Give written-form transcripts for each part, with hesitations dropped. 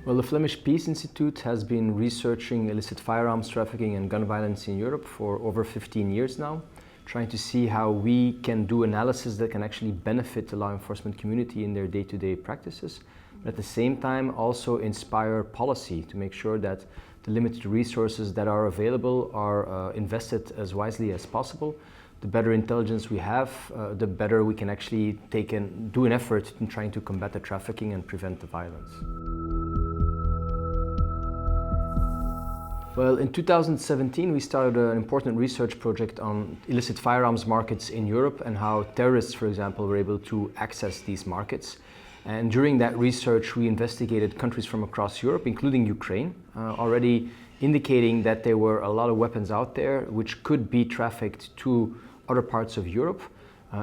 Well, the Flemish Peace Institute has been researching illicit firearms trafficking and gun violence in Europe for over 15 years now, trying to see how we can do analysis that can actually benefit the law enforcement community in their day-to-day practices, but at the same time also inspire policy to make sure that the limited resources that are available are invested as wisely as possible. The better intelligence we have, the better we can actually do an effort in trying to combat the trafficking and prevent the violence. Well, in 2017 we started an important research project on illicit firearms markets in Europe and how terrorists, for example, were able to access these markets. And during that research we investigated countries from across Europe, including Ukraine, already indicating that there were a lot of weapons out there which could be trafficked to other parts of Europe.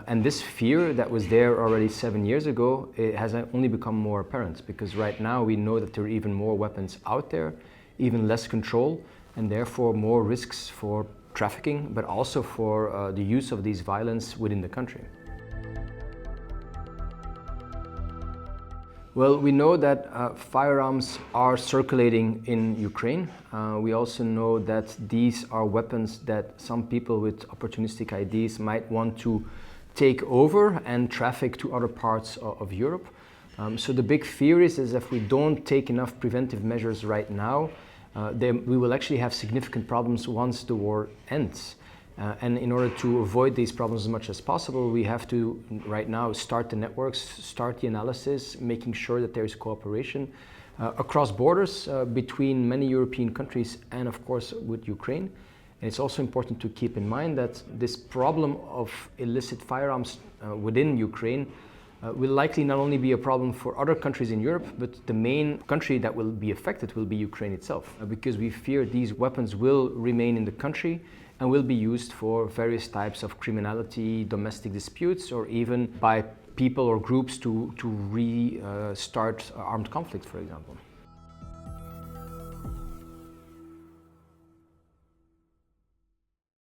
And this fear that was there already 7 years ago, it has only become more apparent, because right now we know that there are even more weapons out there, even less control, and therefore more risks for trafficking, but also for the use of these violence within the country. Well, we know that firearms are circulating in Ukraine. We also know that these are weapons that some people with opportunistic ideas might want to take over and traffic to other parts of Europe. So the big fear is if we don't take enough preventive measures right now, then we will actually have significant problems once the war ends. And in order to avoid these problems as much as possible, we have to right now start the networks, start the analysis, making sure that there is cooperation across borders between many European countries and of course with Ukraine. And it's also important to keep in mind that this problem of illicit firearms within Ukraine will likely not only be a problem for other countries in Europe, but the main country that will be affected will be Ukraine itself, because we fear these weapons will remain in the country and will be used for various types of criminality, domestic disputes, or even by people or groups to restart armed conflict, for example.